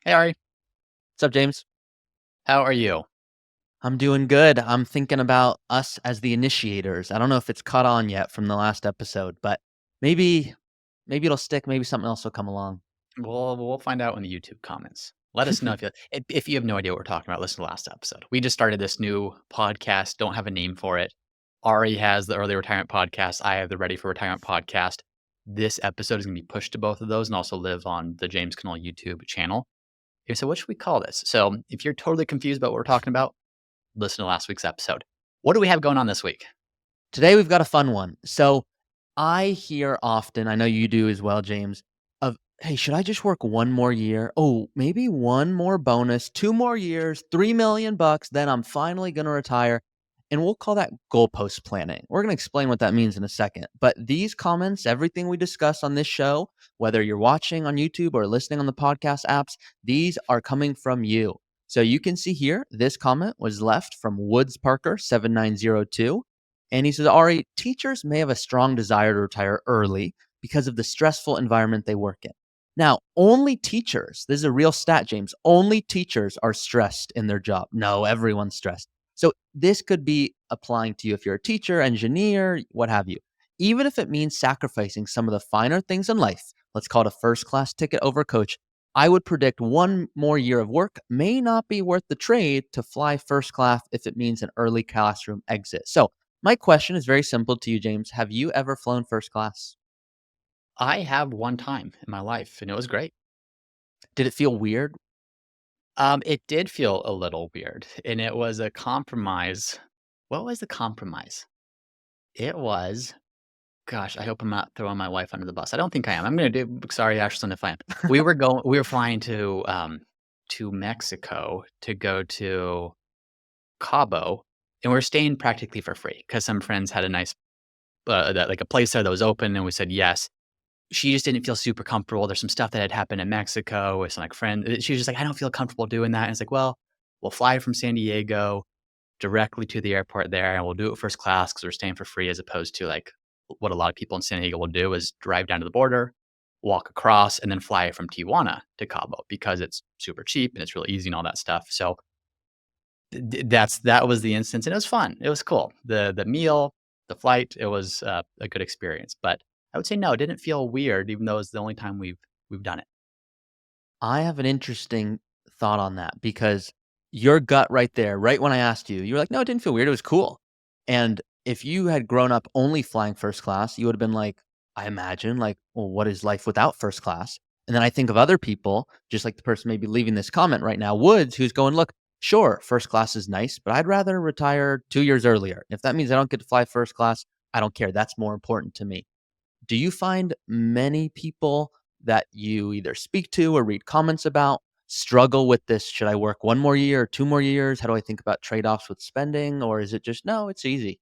Hey, Ari. What's up, James? How are you? I'm doing good. I'm thinking about us as the initiators. I don't know if it's caught on yet from the last episode, but maybe maybe it'll stick. Maybe something else will come along. We'll find out in the YouTube comments. Let us know if you have no idea what we're talking about. Listen to the last episode. We just started this new podcast. Don't have a name for it. Ari has the early retirement podcast. I have the ready for retirement podcast. This episode is going to be pushed to both of those and also live on the James Canal YouTube channel. Okay, so what should we call this? So if you're totally confused about what we're talking about, listen to last week's episode. What do we have going on this week? Today we've got a fun one. So I hear often, I know you do as well, James, of hey, should I just work one more year? Oh, maybe one more bonus, 2 more years, 3 million bucks, then I'm finally gonna retire. And we'll call that goalpost planning. We're gonna explain what that means in a second. But these comments, everything we discuss on this show, whether you're watching on YouTube or listening on the podcast apps, these are coming from you. So you can see here, this comment was left from Woods Parker 7902. And he says, Ari, teachers may have a strong desire to retire early because of the stressful environment they work in. Now, only teachers, this is a real stat, James, only teachers are stressed in their job. No, everyone's stressed. So this could be applying to you if you're a teacher, engineer, what have you. Even if it means sacrificing some of the finer things in life, let's call it a first class ticket over coach, I would predict one more year of work may not be worth the trade to fly first class if it means an early classroom exit. So my question is very simple to you, James. Have you ever flown first class? I have one time in my life, and it was great. Did it feel weird? It did feel a little weird, and it was a compromise. What was the compromise? It was, gosh, I hope I'm not throwing my wife under the bus. I don't think I am. I'm gonna do. Sorry, Ashlyn, if I am. We were flying to Mexico to go to Cabo, and we are staying practically for free because some friends had a nice, like a place there that was open, and we said yes. She just didn't feel super comfortable. There's some stuff that had happened in Mexico with some, like, friend she was just like, "I don't feel comfortable doing that." And it's like, "Well, we'll fly from San Diego directly to the airport there, and we'll do it first class because 'cause we're staying for free," as opposed to, like, what a lot of people in San Diego will do is drive down to the border, walk across, and then fly from Tijuana to Cabo because it's super cheap and it's really easy and all that stuff. So that was the instance, and it was fun. It was cool. The meal, the flight, it was, a good experience, but I would say no, it didn't feel weird even though it's the only time we've done it. I have an interesting thought on that because your gut right there, right when I asked you, you were like, no, it didn't feel weird. It was cool. And if you had grown up only flying first class, you would have been like, I imagine, like, well, what is life without first class? And then I think of other people, just like the person maybe leaving this comment right now, Woods, who's going, look, sure, first class is nice, but I'd rather retire 2 years earlier. If that means I don't get to fly first class, I don't care. That's more important to me. Do you find many people that you either speak to or read comments about struggle with this? Should I work one more year or 2 more years? How do I think about trade-offs with spending? Or is it just, no, it's easy?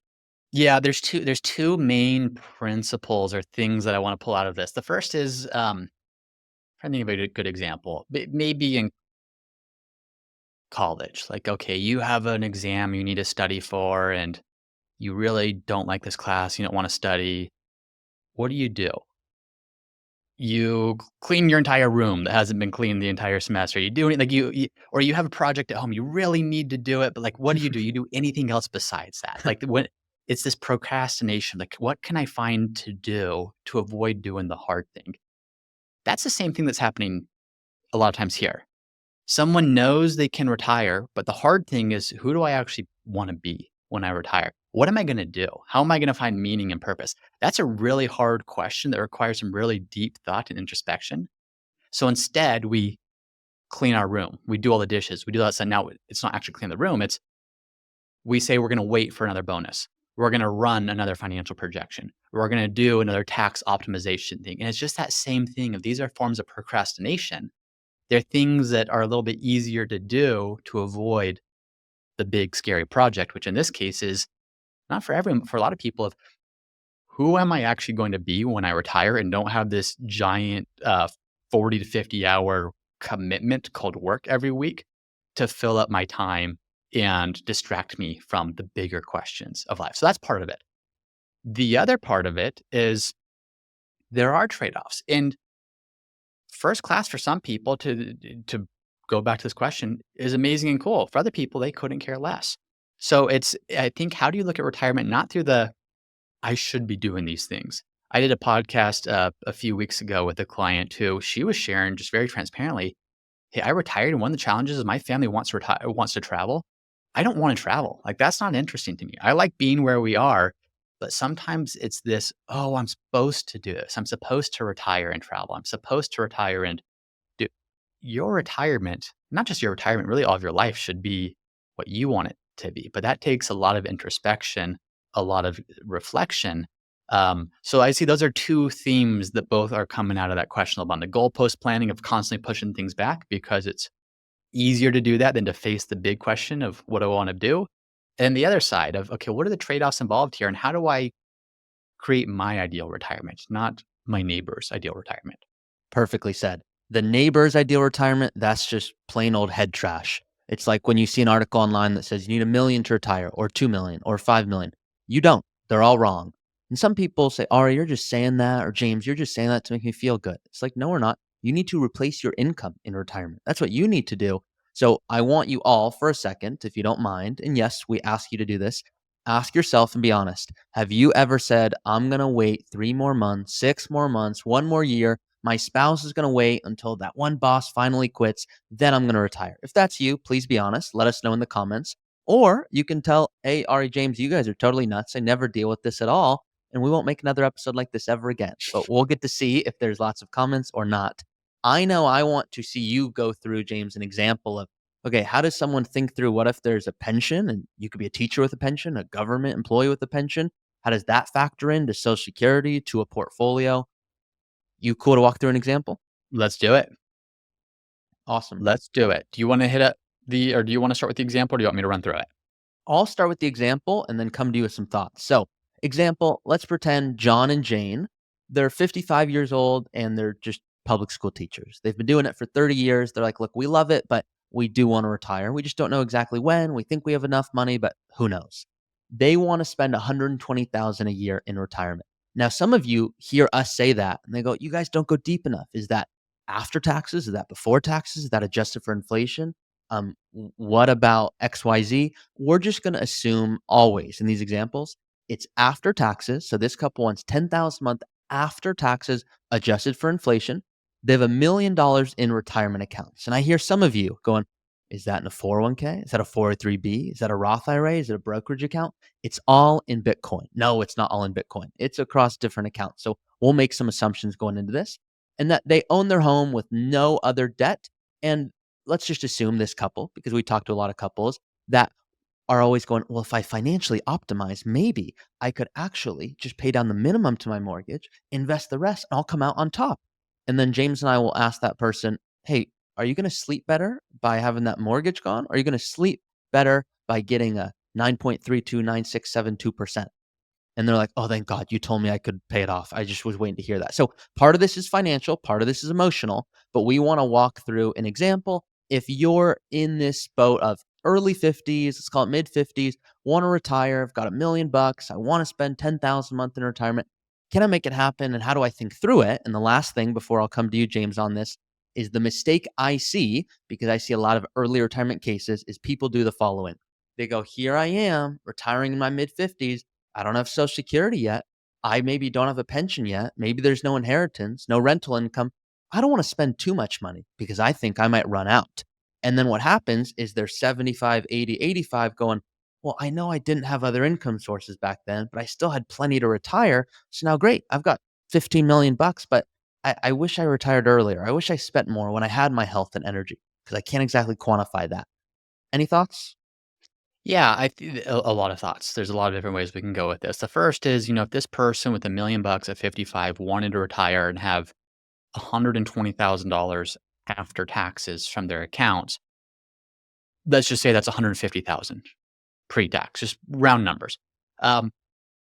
Yeah, there's two main principles or things that I wanna pull out of this. The first is, trying to think of a good example. Maybe in college, like, okay, you have an exam you need to study for, and you really don't like this class, you don't wanna study. What do? You clean your entire room that hasn't been cleaned the entire semester. You do it like or you have a project at home, you really need to do it, but, like, what do? You do anything else besides that. Like, when it's this procrastination, like, what can I find to do to avoid doing the hard thing? That's the same thing that's happening a lot of times here. Someone knows they can retire, but the hard thing is, who do I actually wanna be when I retire? What am I gonna do? How am I gonna find meaning and purpose? That's a really hard question that requires some really deep thought and introspection. So instead, we clean our room. We do all the dishes. We do all that stuff. Now, it's not actually clean the room. It's we say we're gonna wait for another bonus. We're gonna run another financial projection. We're gonna do another tax optimization thing. And it's just that same thing of these are forms of procrastination. They're things that are a little bit easier to do to avoid the big scary project, which in this case is not for everyone, but for a lot of people of who am I actually going to be when I retire and don't have this giant 40 to 50 hour commitment called work every week to fill up my time and distract me from the bigger questions of life. So that's part of it. The other part of it is there are trade offs. And first class for some people to go back to this question, is amazing and cool. For other people, they couldn't care less. So I think, how do you look at retirement not through the I should be doing these things. I did a podcast a few weeks ago with a client who she was sharing just very transparently, "Hey, I retired, and one of the challenges is my family wants to travel. I don't want to travel. Like that's not interesting to me. I like being where we are, but sometimes it's this, oh, I'm supposed to do this. I'm supposed to retire and travel. I'm supposed to retire and do your retirement, not just your retirement, really all of your life should be what you want it to be. But that takes a lot of introspection, a lot of reflection. So I see those are two themes that both are coming out of that question about the goalpost planning of constantly pushing things back because it's easier to do that than to face the big question of what do I want to do. And the other side of, okay, what are the trade offs involved here? And how do I create my ideal retirement, not my neighbor's ideal retirement? Perfectly said. The neighbor's ideal retirement, that's just plain old head trash. It's like when you see an article online that says you need 1,000,000 to retire or 2,000,000 or 5,000,000. You don't. They're all wrong. And some people say, Ari, you're just saying that, or James, you're just saying that to make me feel good. It's like, no, we're not. You need to replace your income in retirement. That's what you need to do. So I want you all for a second, if you don't mind, and yes, we ask you to do this, ask yourself and be honest. Have you ever said, I'm going to wait 3 more months, 6 more months, 1 more year? My spouse is going to wait until that one boss finally quits. Then I'm going to retire. If that's you, please be honest. Let us know in the comments. Or you can tell, hey, Ari, James, you guys are totally nuts. I never deal with this at all. And we won't make another episode like this ever again. But we'll get to see if there's lots of comments or not. I know I want to see you go through, James, an example of, okay, how does someone think through what if there's a pension and you could be a teacher with a pension, a government employee with a pension? How does that factor into Social Security, to a portfolio? You cool to walk through an example? Let's do it. Awesome. Let's do it. Do you want to hit up or do you want to start with the example or do you want me to run through it? I'll start with the example and then come to you with some thoughts. So, example, let's pretend John and Jane, they're 55 years old and they're just public school teachers. They've been doing it for 30 years. They're like, look, we love it, but we do want to retire. We just don't know exactly when. We think we have enough money, but who knows? They want to spend 120,000 a year in retirement. Now, some of you hear us say that and they go, you guys don't go deep enough. Is that after taxes? Is that before taxes? Is that adjusted for inflation? What about XYZ? We're just going to assume always in these examples, it's after taxes. So this couple wants 10,000 a month after taxes adjusted for inflation. They have $1,000,000 in retirement accounts. And I hear some of you going, is that in a 401k? Is that a 403b? Is that a Roth IRA? Is it a brokerage account? It's all in Bitcoin. No, it's not all in Bitcoin. It's across different accounts. So we'll make some assumptions going into this and that they own their home with no other debt. And let's just assume this couple, because we talk to a lot of couples that are always going, well, if I financially optimize, maybe I could actually just pay down the minimum to my mortgage, invest the rest, and I'll come out on top. And then James and I will ask that person, hey, are you going to sleep better by having that mortgage gone? Or are you going to sleep better by getting a 9.329672%? And they're like, oh, thank God you told me I could pay it off. I just was waiting to hear that. So part of this is financial, part of this is emotional, but we want to walk through an example. If you're in this boat of early 50s, let's call it mid 50s, want to retire, I've got $1,000,000, I want to spend 10,000 a month in retirement. Can I make it happen? And how do I think through it? And the last thing before I'll come to you, James, on this is the mistake I see, because I see a lot of early retirement cases, is people do the following. They go, here I am retiring in my mid 50s. I don't have Social Security yet. I maybe don't have a pension yet. Maybe there's no inheritance, no rental income. I don't want to spend too much money because I think I might run out. And then what happens is they're 75, 80, 85 going, well, I know I didn't have other income sources back then, but I still had plenty to retire. So now great, I've got 15 million bucks, but I wish I retired earlier. I wish I spent more when I had my health and energy because I can't exactly quantify that. Any thoughts? Yeah, a lot of thoughts. There's a lot of different ways we can go with this. The first is, if this person with $1,000,000 at 55 wanted to retire and have $120,000 after taxes from their accounts, let's just say that's 150,000 pre-tax, just round numbers. Um,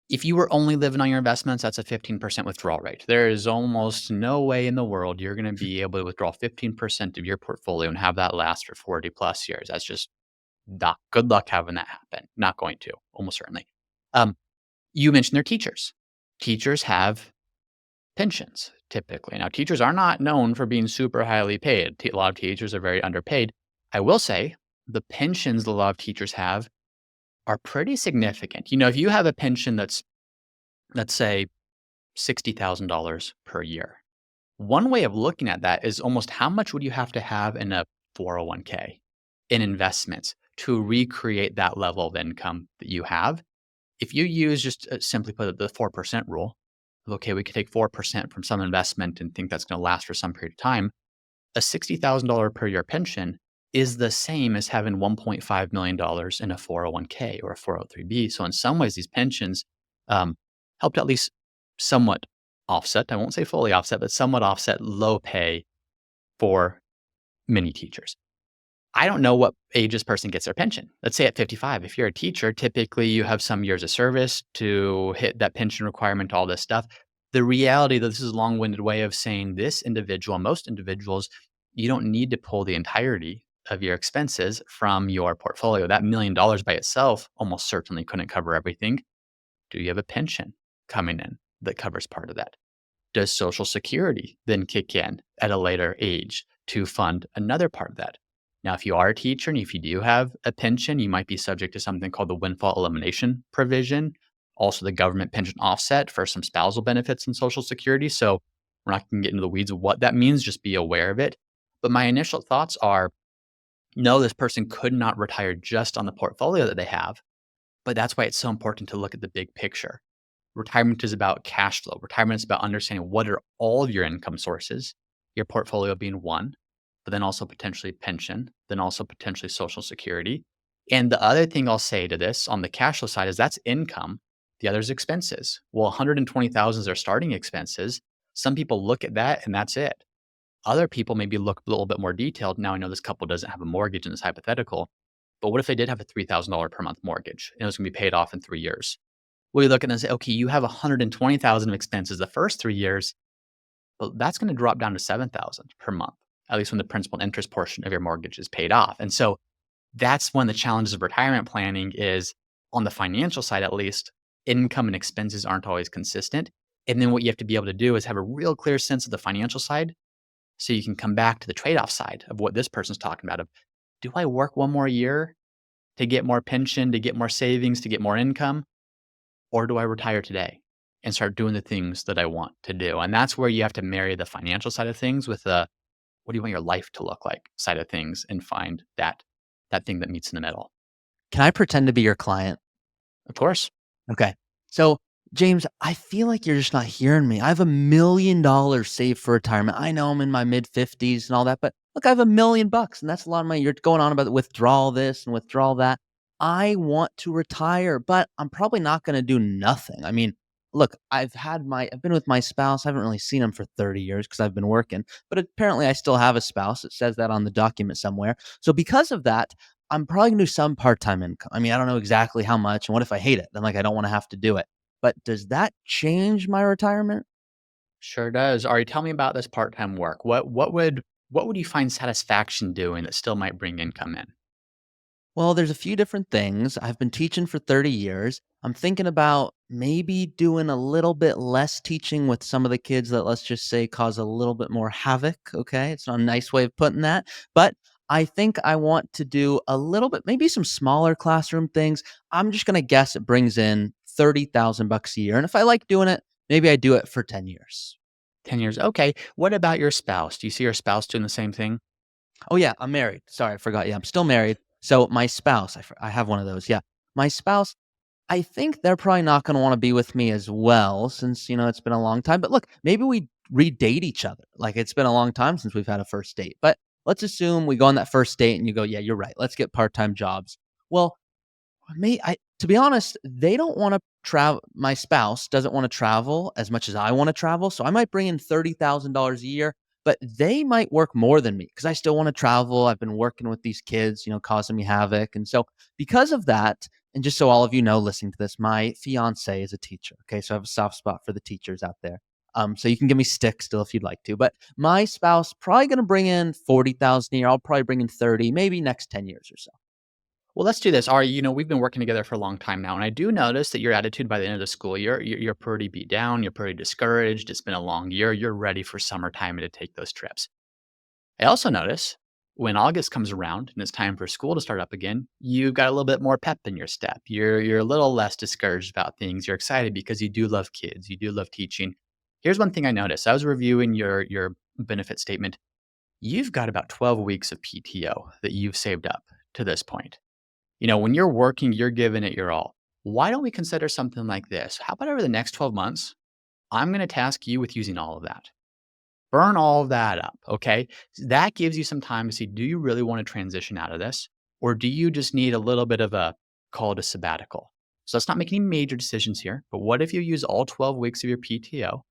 if you were only living on your investments, that's a 15% withdrawal rate. There is almost no way in the world you're going to be able to withdraw 15% of your portfolio and have that last for 40 plus years. That's just not good luck having that happen. Not going to, almost certainly. Um, you mentioned they're teachers. Teachers have pensions, typically. Now, teachers are not known for being super highly paid. A lot of teachers are very underpaid. I will say the pensions a lot of teachers have are pretty significant. If you have a pension that's, let's say, $60,000 per year, one way of looking at that is almost how much would you have to have in a 401k, in investments to recreate that level of income that you have. If you use just simply put the 4% rule, okay, we could take 4% from some investment and think that's going to last for some period of time. A $60,000 per year pension is the same as having $1.5 million in a 401k or a 403b. So in some ways, these pensions helped at least somewhat offset, I won't say fully offset, but somewhat offset low pay for many teachers. I don't know what age this person gets their pension. Let's say at 55. If you're a teacher, typically you have some years of service to hit that pension requirement, all this stuff. The reality that this is a long-winded way of saying this individual, most individuals, you don't need to pull the entirety of your expenses from your portfolio. That $1 million by itself almost certainly couldn't cover everything. Do you have a pension coming in that covers part of that? Does Social Security then kick in at a later age to fund another part of that? Now, if you are a teacher and if you do have a pension, you might be subject to something called the windfall elimination provision, also the government pension offset for some spousal benefits and Social Security. So we're not going to get into the weeds of what that means, just be aware of it. But my initial thoughts are no, this person could not retire just on the portfolio that they have. But that's why it's so important to look at the big picture. Retirement is about cash flow. Retirement is about understanding what are all of your income sources, your portfolio being one, but then also potentially pension, then also potentially Social Security. And the other thing I'll say to this on the cash flow side is that's income. The other is expenses. Well, 120,000 is their starting expenses. Some people look at that and that's it. Other people maybe look a little bit more detailed. Now I know this couple doesn't have a mortgage in this hypothetical, but what if they did have a $3,000 per month mortgage and it was going to be paid off in 3 years? Well, you look at it and say, okay, you have 120,000 of expenses the first 3 years, but that's going to drop down to 7,000 per month, at least when the principal and interest portion of your mortgage is paid off. And so that's one of the challenges of retirement planning is on the financial side, at least, income and expenses aren't always consistent. And then what you have to be able to do is have a real clear sense of the financial side so you can come back to the trade-off side of what this person's talking about of, do I work one more year to get more pension, to get more savings, to get more income? Or do I retire today and start doing the things that I want to do? And that's where you have to marry the financial side of things with the what do you want your life to look like side of things and find that thing that meets in the middle. Can I pretend to be your client? Of course. Okay. So, James, I feel like you're just not hearing me. I have $1 million saved for retirement. I know I'm in my mid 50s and all that, but look, I have $1 million and that's a lot of money. You're going on about withdrawal this and withdrawal that. I want to retire, but I'm probably not going to do nothing. I mean, look, I've been with my spouse. I haven't really seen him for 30 years because I've been working, but apparently I still have a spouse. It says that on the document somewhere. So because of that, I'm probably gonna do some part-time income. I mean, I don't know exactly how much, and what if I hate it? Then, like, I don't wanna have to do it. But does that change my retirement? Sure does. Ari, tell me about this part-time work. What would you find satisfaction doing that still might bring income in? Well, there's a few different things. I've been teaching for 30 years. I'm thinking about maybe doing a little bit less teaching with some of the kids that, let's just say, cause a little bit more havoc, okay? It's not a nice way of putting that, but I think I want to do a little bit maybe some smaller classroom things. I'm just gonna guess it brings in 30,000 bucks a year, and if I like doing it, maybe I do it for 10 years. 10 years. Okay. What about your spouse? Do you see your spouse doing the same thing? Oh, yeah, I'm married. Sorry, I forgot. Yeah, I'm still married. So my spouse, I have one of those. Yeah. My spouse, I think they're probably not gonna wanna be with me as well since, it's been a long time. But look, maybe we redate each other. Like, it's been a long time since we've had a first date. But let's assume we go on that first date and you go, "Yeah, you're right. Let's get part-time jobs." Well, to be honest, they don't wanna travel. My spouse doesn't wanna travel as much as I wanna travel, so I might bring in $30,000 a year, but they might work more than me because I still wanna travel. I've been working with these kids, causing me havoc, and so because of that, and just so all of you know listening to this, my fiancé is a teacher, okay? So I have a soft spot for the teachers out there. So you can give me stick still if you'd like to, but my spouse probably gonna bring in 40,000 a year. I'll probably bring in 30, maybe next 10 years or so. Well, let's do this. Ari, we've been working together for a long time now, and I do notice that your attitude by the end of the school year, you're pretty beat down, you're pretty discouraged. It's been a long year. You're ready for summertime and to take those trips. I also notice when August comes around and it's time for school to start up again, you've got a little bit more pep in your step. You're a little less discouraged about things. You're excited because you do love kids. You do love teaching. Here's one thing I noticed. I was reviewing your benefit statement. You've got about 12 weeks of PTO that you've saved up to this point. When you're working, you're giving it your all. Why don't we consider something like this? How about over the next 12 months, I'm going to task you with using all of that. Burn all of that up, okay? That gives you some time to see, do you really want to transition out of this? Or do you just need a little bit of a call to sabbatical? So let's not make any major decisions here, but what if you use all 12 weeks of your PTO?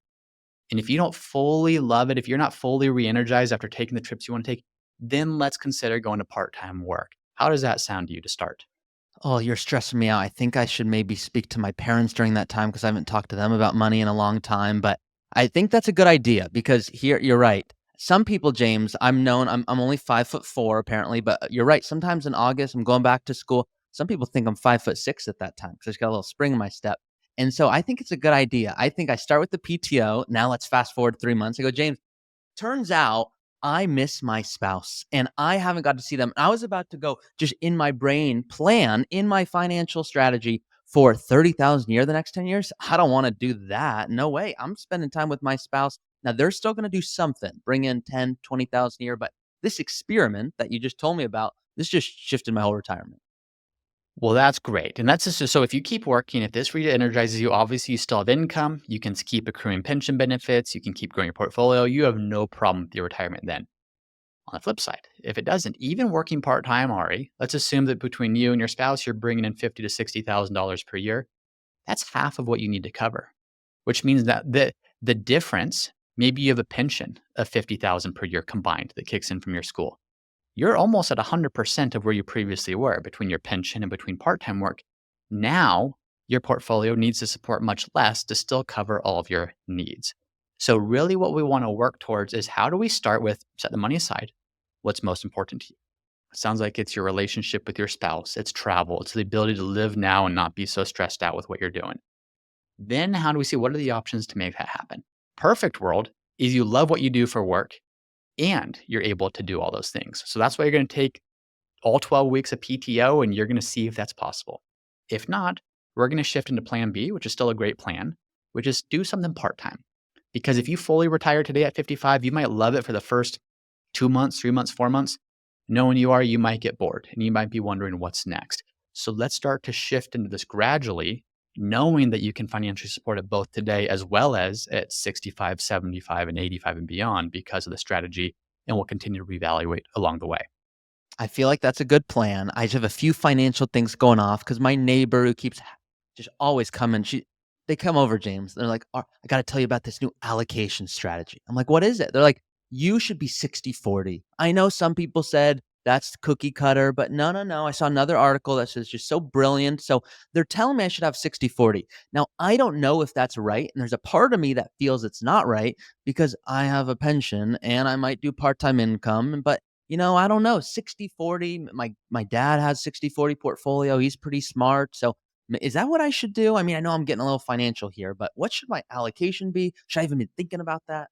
And if you don't fully love it, if you're not fully re-energized after taking the trips you want to take, then let's consider going to part-time work. How does that sound to you to start? Oh, you're stressing me out. I think I should maybe speak to my parents during that time because I haven't talked to them about money in a long time. But I think that's a good idea because here you're right. Some people, James, I'm only 5'4" apparently, but you're right. Sometimes in August, I'm going back to school. Some people think I'm 5'6" at that time because I just got a little spring in my step. And so I think it's a good idea. I think I start with the PTO. Now let's fast forward 3 months. I go, James, turns out I miss my spouse and I haven't got to see them. I was about to go just in my brain plan in my financial strategy for 30,000 a year the next 10 years. I don't want to do that. No way. I'm spending time with my spouse. Now they're still going to do something, bring in 10, 20,000 a year, but this experiment that you just told me about, this just shifted my whole retirement. Well, that's great. And that's just so if you keep working, if this re-energizes you, obviously you still have income. You can keep accruing pension benefits. You can keep growing your portfolio. You have no problem with your retirement then. On the flip side, if it doesn't, even working part-time, Ari, let's assume that between you and your spouse, you're bringing in $50,000 to $60,000 per year. That's half of what you need to cover, which means that the difference, maybe you have a pension of 50,000 per year combined that kicks in from your school. You're almost at 100% of where you previously were between your pension and between part-time work. Now, your portfolio needs to support much less to still cover all of your needs. So really what we want to work towards is how do we start with set the money aside? What's most important to you? It sounds like it's your relationship with your spouse, it's travel, it's the ability to live now and not be so stressed out with what you're doing. Then how do we see what are the options to make that happen? Perfect world is you love what you do for work and you're able to do all those things. So that's why you're going to take all 12 weeks of PTO and you're going to see if that's possible. If not, we're going to shift into plan B, which is still a great plan, which is do something part time. Because if you fully retire today at 55, you might love it for the first 2 months, 3 months, 4 months. Knowing you might get bored and you might be wondering what's next. So let's start to shift into this gradually, knowing that you can financially support it both today as well as at 65, 75, and 85 and beyond because of the strategy. And we'll continue to reevaluate along the way. I feel like that's a good plan. I just have a few financial things going off because my neighbor who keeps just always coming, they come over, James. They're like, I got to tell you about this new allocation strategy. I'm like, what is it? They're like, you should be 60/40. I know some people said that's cookie cutter, but no, no, no. I saw another article that says just so brilliant. So they're telling me I should have 60/40. Now, I don't know if that's right. And there's a part of me that feels it's not right because I have a pension and I might do part time income. But I don't know, 60/40. My dad has 60/40 portfolio. He's pretty smart. So is that what I should do? I mean, I know I'm getting a little financial here, but what should my allocation be? Should I even be thinking about that?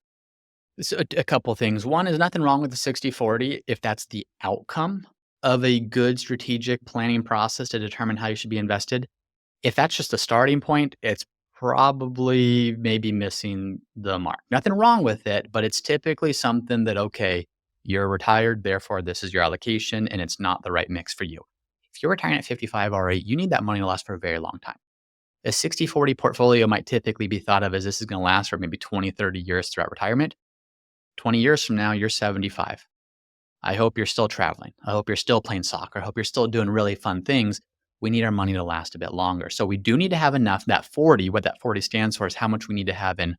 So a couple things. One is nothing wrong with the 60/40 if that's the outcome of a good strategic planning process to determine how you should be invested. If that's just a starting point, it's probably maybe missing the mark. Nothing wrong with it, but it's typically something that, okay, you're retired, therefore this is your allocation, and it's not the right mix for you. If you're retiring at 55 already, you need that money to last for a very long time. A 60/40 portfolio might typically be thought of as this is going to last for maybe 20, 30 years throughout retirement. 20 years from now, you're 75. I hope you're still traveling. I hope you're still playing soccer. I hope you're still doing really fun things. We need our money to last a bit longer. So we do need to have enough. That 40, what that 40 stands for is how much we need to have in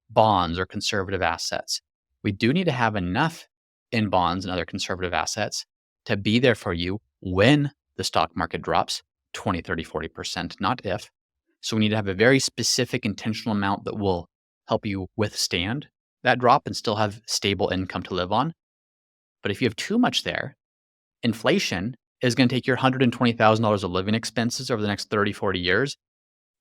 bonds or conservative assets. We do need to have enough in bonds and other conservative assets to be there for you when the stock market drops 20, 30, 40%, not if. So we need to have a very specific intentional amount that will help you withstand that drop and still have stable income to live on. But if you have too much there, inflation is going to take your $120,000 of living expenses over the next 30, 40 years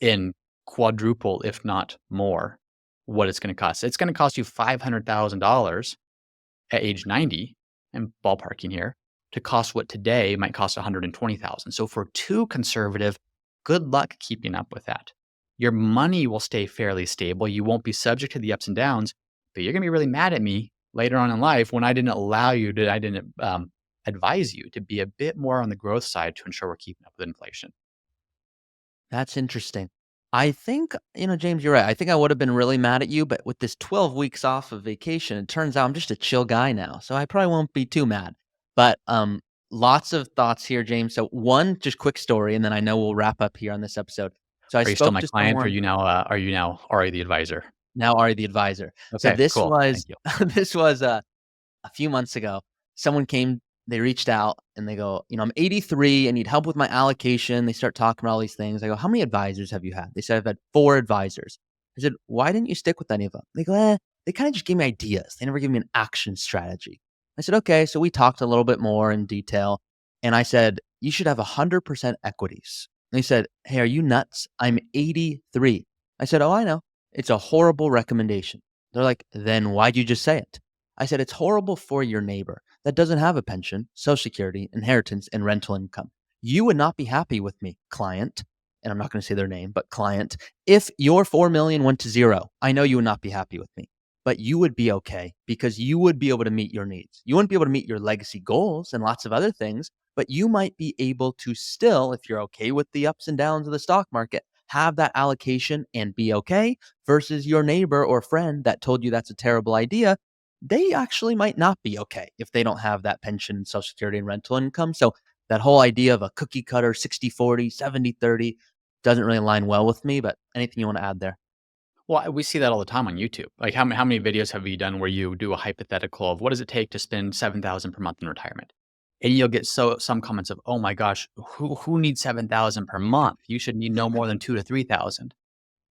and quadruple, if not more, what it's going to cost. It's going to cost you $500,000 at age 90, and ballparking here, to cost what today might cost 120,000. So if we're too conservative, good luck keeping up with that. Your money will stay fairly stable. You won't be subject to the ups and downs, but you're going to be really mad at me later on in life when I didn't advise you to be a bit more on the growth side to ensure we're keeping up with inflation. That's interesting. I think, James, you're right. I think I would have been really mad at you, but with this 12 weeks off of vacation, it turns out I'm just a chill guy now. So I probably won't be too mad. But lots of thoughts here, James. So one just quick story, and then I know we'll wrap up here on this episode. So I Are you still spoke my to client, or someone. are you now Ari the advisor? Now Ari the advisor. So Okay, this cool. was Thank you. this was a few months ago. Someone came, they reached out and they go, I'm 83, I need help with my allocation. They start talking about all these things. I go, how many advisors have you had? They said, I've had 4 advisors. I said, why didn't you stick with any of them? They go, they kind of just gave me ideas. They never gave me an action strategy. I said, okay. So we talked a little bit more in detail. And I said, you should have 100% equities. And they said, hey, are you nuts? I'm 83. I said, oh, I know. It's a horrible recommendation. They're like, then why'd you just say it? I said, it's horrible for your neighbor that doesn't have a pension, Social Security, inheritance, and rental income. You would not be happy with me, client, and I'm not going to say their name, but client, if your 4 million went to zero. I know you would not be happy with me, but you would be okay because you would be able to meet your needs. You wouldn't be able to meet your legacy goals and lots of other things, but you might be able to still, if you're okay with the ups and downs of the stock market, have that allocation and be okay versus your neighbor or friend that told you that's a terrible idea. They actually might not be okay if they don't have that pension, Social Security, and rental income. So that whole idea of a cookie cutter 60-40, 70-30 doesn't really align well with me, but anything you want to add there? Well, we see that all the time on YouTube. Like, how many videos have you done where you do a hypothetical of what does it take to spend 7,000 per month in retirement? And you'll get some comments of, "Oh my gosh, who needs 7,000 per month? You should need no more than 2 to 3,000."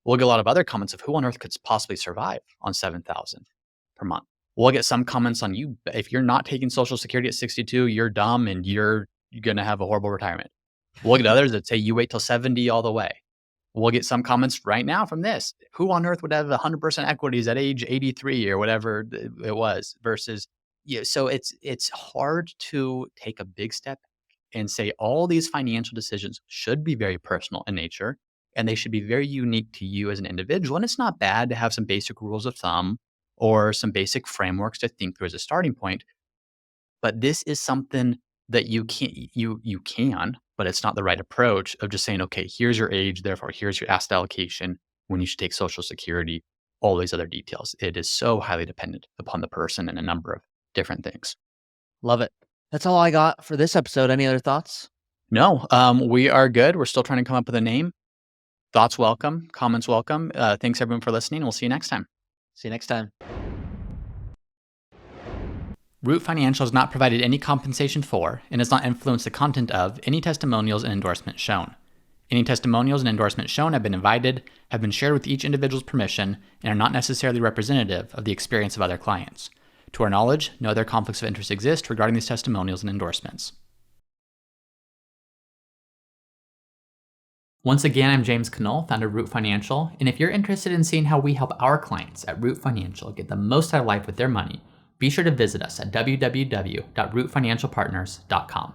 We'll get a lot of other comments of who on earth could possibly survive on 7,000 per month. We'll get some comments on you. If you're not taking Social Security at 62, you're dumb and you're going to have a horrible retirement. We'll get others that say you wait till 70 all the way. We'll get some comments right now from this. Who on earth would have 100% equities at age 83 or whatever it was versus so it's hard to take a big step and say all these financial decisions should be very personal in nature and they should be very unique to you as an individual. And it's not bad to have some basic rules of thumb or some basic frameworks to think through as a starting point. But this is something that you can, but it's not the right approach of just saying, okay, here's your age, therefore here's your asset allocation, when you should take Social Security, all these other details. It is so highly dependent upon the person and a number of different things. Love it. That's all I got for this episode. Any other thoughts? No, we are good. We're still trying to come up with a name. Thoughts welcome, comments welcome. Thanks everyone for listening. We'll see you next time. See you next time. Root Financial has not provided any compensation for and has not influenced the content of any testimonials and endorsements shown. Any testimonials and endorsements shown have been invited, have been shared with each individual's permission, and are not necessarily representative of the experience of other clients. To our knowledge, no other conflicts of interest exist regarding these testimonials and endorsements. Once again, I'm James Knoll, founder of Root Financial, and if you're interested in seeing how we help our clients at Root Financial get the most out of life with their money, be sure to visit us at www.rootfinancialpartners.com.